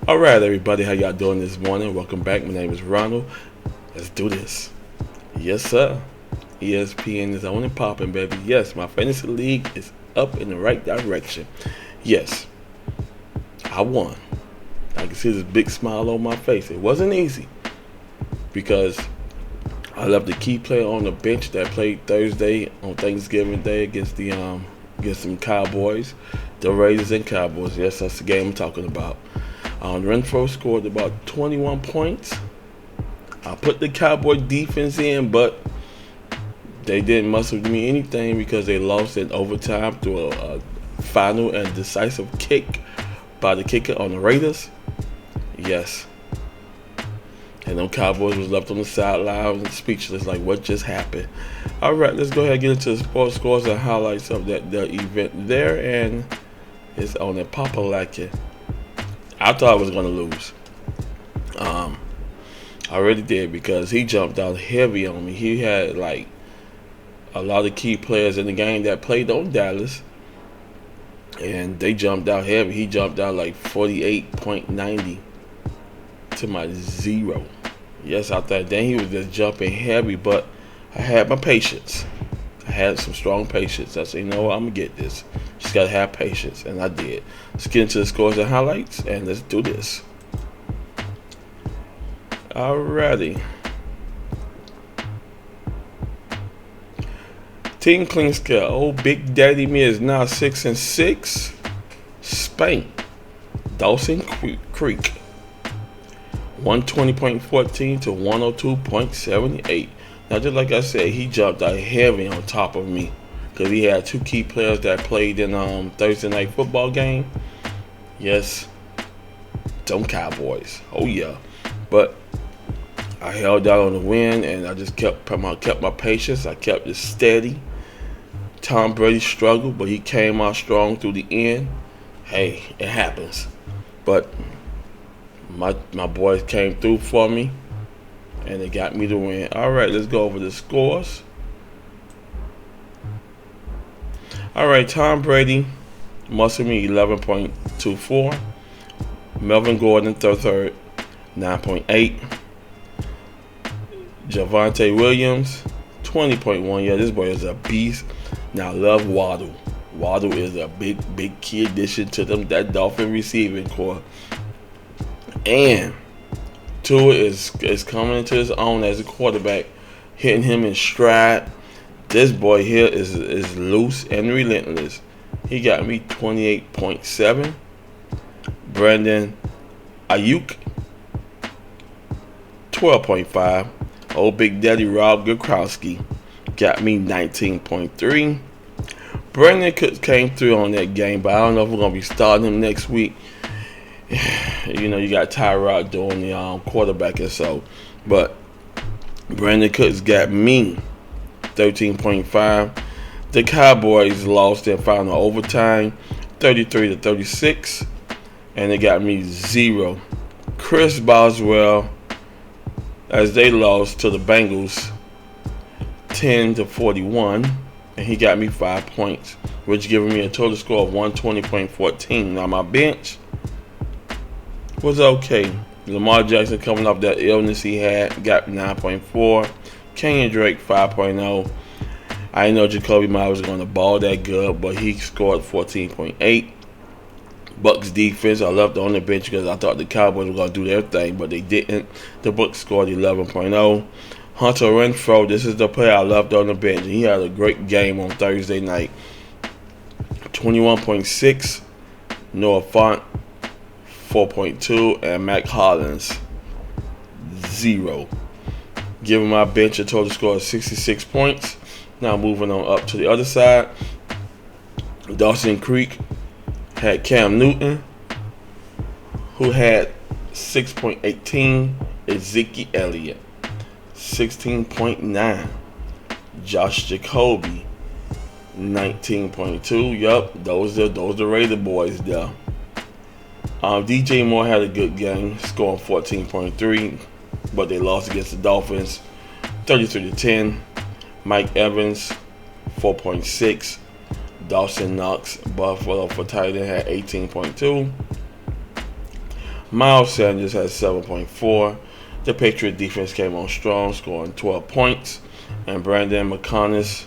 All right, everybody, how y'all doing this morning? Welcome back. My name is Ronald. Let's do this. Yes, sir. ESPN is on and popping, baby. Yes, my fantasy league is up in the right direction. Yes, I won. I can see this big smile on my face. It wasn't easy because I left the key player on the bench that played Thursday on Thanksgiving Day against some Cowboys, the Raiders and Cowboys. Yes, that's the game I'm talking about. Renfro scored about 21 points. I put the Cowboy defense in, but they didn't muscle me anything because they lost in overtime through a final and decisive kick by the kicker on the Raiders. Yes. And them Cowboys was left on the sideline and speechless, like what just happened. All right, let's go ahead and get into the sports scores and highlights of the event there, and it's on a Papalaki. I thought I was going to lose. I really did because he jumped out heavy on me. He had like a lot of key players in the game that played on Dallas, and they jumped out heavy. He jumped out like 48.90 to my 0. Yes, I thought then he was just jumping heavy, but I had my patience. I had some strong patience. I said, you know what, I'm going to get this. Just got to have patience, and I did. Let's get into the scores and highlights, and let's do this. Alrighty. Team clean scale. Old Big Daddy me is now 6-6. Spain. Dawson Creek. 120.14 to 102.78. Now, just like I said, he jumped out heavy on top of me because he had two key players that played in Thursday night football game. Yes, some Cowboys. Oh yeah, but I held out on the win, and I just kept my patience. I kept it steady. Tom Brady struggled, but he came out strong through the end. Hey, it happens. But my boys came through for me, and they got me to win. All right, let's go over the scores. All right, Tom Brady muscled me 11.24. Melvin Gordon, third, 9.8. Javonte Williams, 20.1. Yeah, this boy is a beast. Now, I love Waddle. Waddle is a big key addition to that Dolphin receiving core. And Tua is coming into his own as a quarterback, hitting him in stride. This boy here is loose and relentless. He got me 28.7. Brandon Ayuk, 12.5. Old Big Daddy Rob Gronkowski got me 19.3. Brandon Cooks came through on that game, but I don't know if we're going to be starting him next week. You know, you got Tyrod doing the quarterback and so. But Brandon Cooks got me 13.5. The Cowboys lost in final overtime, 33-36. And they got me 0. Chris Boswell, as they lost to the Bengals 10-41, and he got me 5 points, which giving me a total score of 120.14. Now my bench was okay. Lamar Jackson coming off that illness he had got 9.4. Kenyon Drake 5.0. I didn't know Jacoby Myers was going to ball that good, but he scored 14.8. Bucks defense, I left on the bench because I thought the Cowboys were going to do their thing, but they didn't. The Bucks scored 11.0. Hunter Renfro, this is the player I left on the bench. He had a great game on Thursday night. 21.6. Noah Font, 4.2. And Mac Hollins, 0. Giving my bench a total score of 66 points. Now moving on up to the other side. Dawson Creek had Cam Newton, who had 6.18. Ezekiel Elliott, 16.9. Josh Jacoby, 19.2. Yup, those are Raider boys there. DJ Moore had a good game, scoring 14.3, but they lost against the Dolphins, 33-10. Mike Evans, 4.6. Dawson Knox, Buffalo for tight end, had 18.2. Miles Sanders had 7.4. The Patriot defense came on strong, scoring 12 points. And Brandon McConis,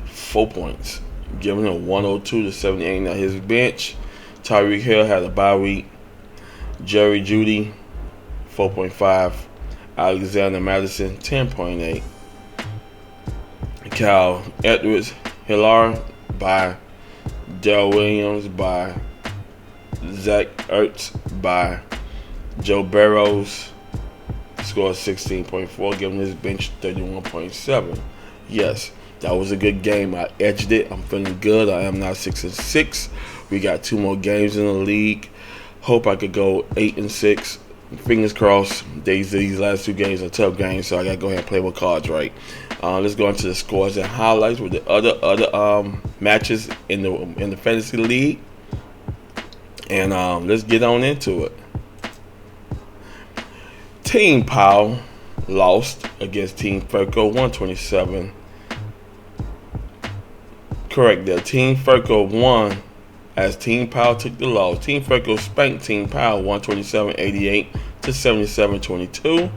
4 points, giving him 102 to 78. Now his bench, Tyreek Hill had a bye week. Jerry Jeudy, 4.5. Alexander Madison, 10.8. Cal Edwards Hilaire by Dale Williams by Zach Ertz by Joe Burrows scored 16.4, giving his bench 31.7. Yes, that was a good game. I edged it. I'm feeling good. I am now 6-6. We got 2 more games in the league. Hope I could go 8-6. Fingers crossed. These last 2 games are tough games, so I gotta go ahead and play with cards right. Let's go into the scores and highlights with the other matches in the fantasy league, and let's get on into it. Team Powell lost against Team Furco 127. Correct there. Team Furco won as Team Powell took the loss. Team Furco spanked Team Powell 127-88 to 77-22.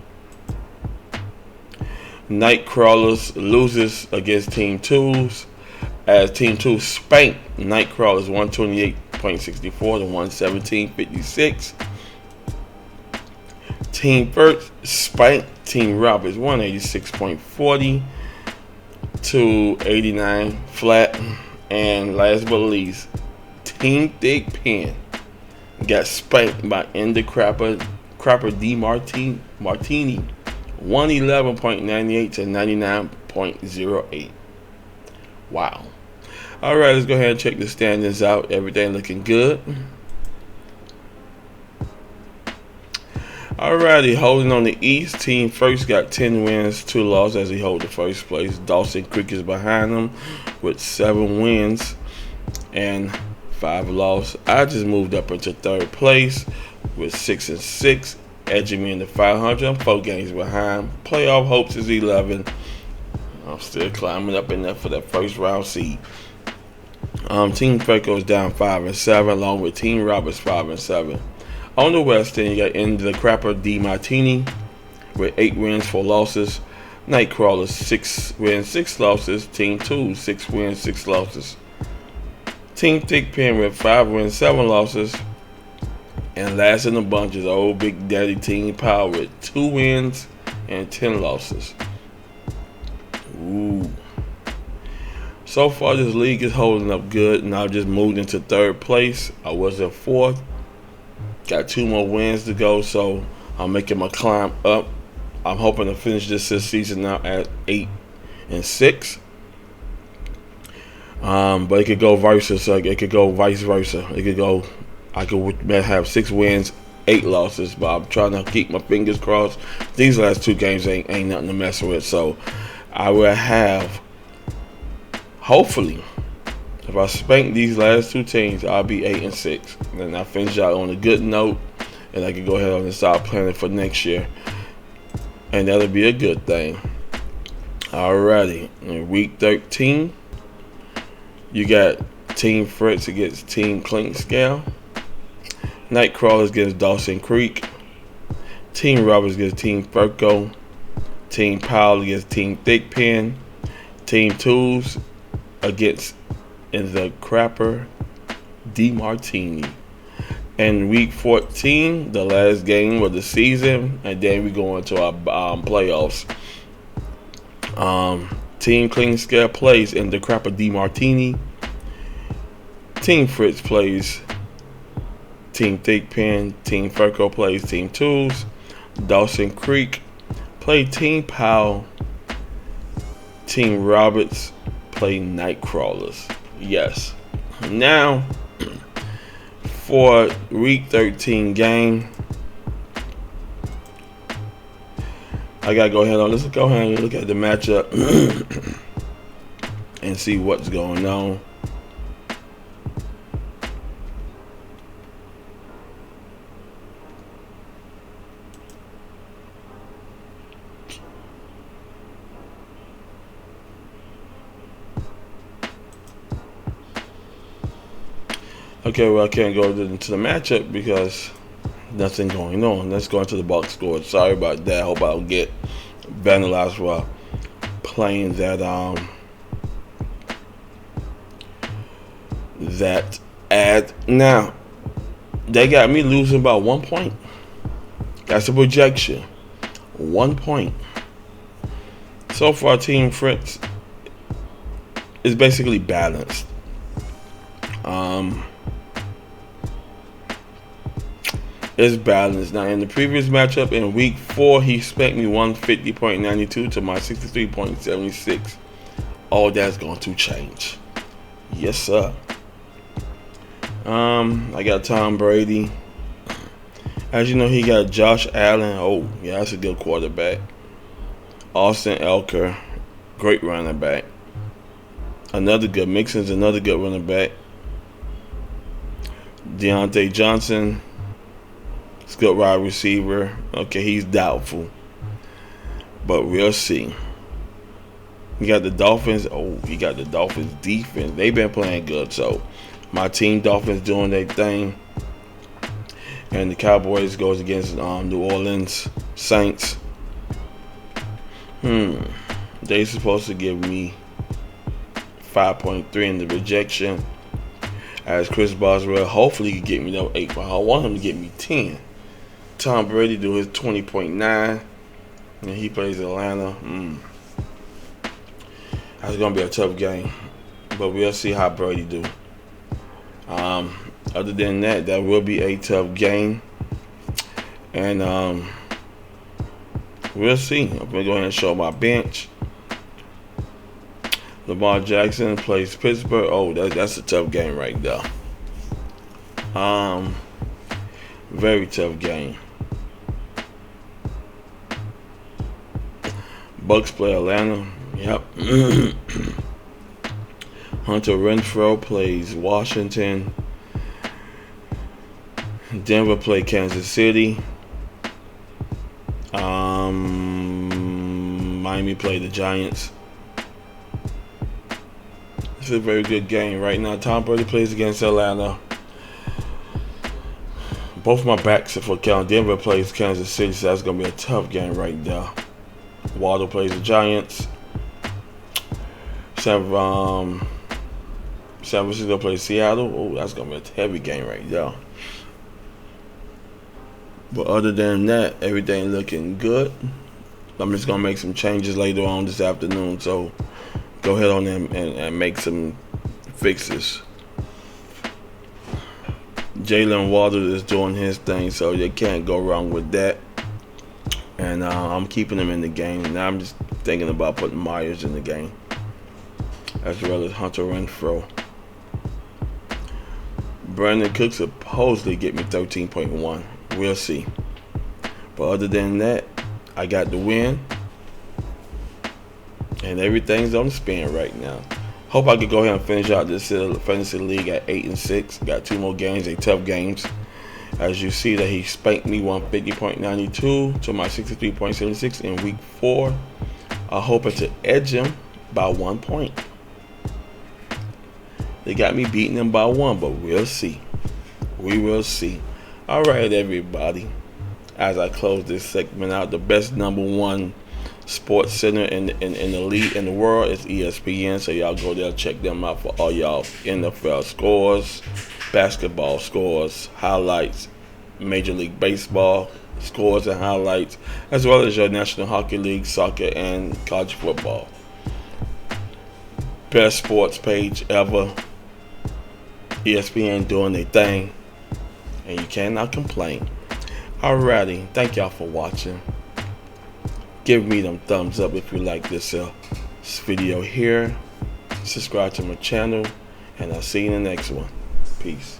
Nightcrawlers loses against Team Tools as Team Tools spanked Nightcrawlers 128.64 to 117.56. Team First spanked Team Roberts 186.40 to 89 flat. And last but not least, Team Thick Pen got spanked by Ender Crapper D Martini 111.98 to 99.08. Wow. Alright, let's go ahead and check the standings out. Everything looking good. Alrighty, holding on the East. Team First got 10 wins, 2 losses as he holds the first place. Dawson Creek is behind him with 7 wins and 5 losses. I just moved up into 3rd place with 6-6, edging me into 500. I'm 4 games behind. Playoff hopes is 11. I'm still climbing up in there for that first round seed. Team Furco is down 5-7, along with Team Roberts 5-7. On the West End, you got Ender the Crapper D Martini with 8 wins, 4 losses. Nightcrawlers 6 wins, 6 losses. Team 2 6 wins, 6 losses. Team Thick Pen with 5 wins, 7 losses. And last in the bunch is old Big Daddy Team Power with 2 wins and 10 losses. Ooh. So far, this league is holding up good, and I just moved into 3rd place. I was at 4th. Got 2 more wins to go, so I'm making my climb up. I'm hoping to finish this season now at 8-6. But it could go versa. So it could go vice versa. It could go. I could have 6 wins, 8 losses. But I'm trying to keep my fingers crossed. These last 2 games ain't nothing to mess with. So I will have. Hopefully, if I spank these last 2 teams, I'll be 8-6. And then I finish out on a good note, and I can go ahead and start planning for next year. And that'll be a good thing. Alrighty, in week 13, you got Team Fritz against Team Clink Scale. Nightcrawlers against Dawson Creek. Team Roberts against Team Furco. Team Powell against Team Thick Pen. Team Tools against the Crapper D Martini. And week 14, the last game of the season, and then we go into our playoffs. Team Clean Scale plays in the Crapper D Martini. Team Fritz plays Team Thick Pen. Team Furco plays Team Tools. Dawson Creek play Team Powell. Team Roberts play Nightcrawlers. Yes. Now, for week 13 game, I gotta go ahead on. Let's go ahead and look at the matchup and see what's going on. Okay, well, I can't go into the matchup because nothing going on. Let's go into the box score. Sorry about that. I hope I don't get vandalized while playing that ad. Now, they got me losing by 1 point. That's a projection. 1 point. So far, Team Fritz is basically balanced. It's balanced. Now, in the previous matchup in week 4, he spanked me 150.92 to my 63.76. All that's going to change. Yes, sir. I got Tom Brady. As you know, he got Josh Allen. Oh, yeah, that's a good quarterback. Austin Elker, great running back. Another good. Mixon's another good running back. Deontay Johnson, it's a good wide receiver. Okay, he's doubtful, but we'll see. You got the Dolphins. Oh, you got the Dolphins defense. They've been playing good. So my team, Dolphins, doing their thing. And the Cowboys goes against New Orleans Saints. They supposed to give me 5.3 in the rejection. As Chris Boswell, hopefully he can get me no 8, but I want him to get me 10. Tom Brady do his 20.9, and he plays Atlanta. That's gonna be a tough game, but we'll see how Brady do. Other than that, that will be a tough game, and we'll see. I'm gonna go ahead and show my bench. Lamar Jackson plays Pittsburgh. Oh, that's a tough game right there. Very tough game. Bucks play Atlanta. Yep. Hunter Renfrow plays Washington. Denver play Kansas City. Miami play the Giants. It's a very good game right now. Tom Brady plays against Atlanta. Both my backs are for Denver plays Kansas City, so that's gonna be a tough game right there. Waddle plays the Giants. San Francisco plays Seattle. Oh, that's gonna be a heavy game right there. But other than that, everything looking good. I'm just gonna make some changes later on this afternoon, so go ahead on and make some fixes. Jalen Waddle is doing his thing, so you can't go wrong with that. And I'm keeping him in the game. Now I'm just thinking about putting Myers in the game, as well as Hunter Renfrow. Brandon Cooks supposedly get me 13.1. We'll see. But other than that, I got the win. And everything's on the spin right now. Hope I could go ahead and finish out this fantasy league at 8-6. Got 2 more games, they tough games. As you see that he spanked me 150.92 to my 63.76 in week 4. I hope to edge him by 1 point. They got me beating him by 1, but we'll see. We will see. All right, everybody. As I close this segment out, the best #1 sports center in the league in the world is ESPN. So y'all go there, check them out for all y'all NFL scores, basketball scores, highlights, Major League Baseball scores and highlights, as well as your National Hockey League, soccer, and college football. Best sports page ever. ESPN doing their thing, and you cannot complain. Alrighty, thank y'all for watching. Give me them thumbs up if you like this video here. Subscribe to my channel, and I'll see you in the next one. Peace.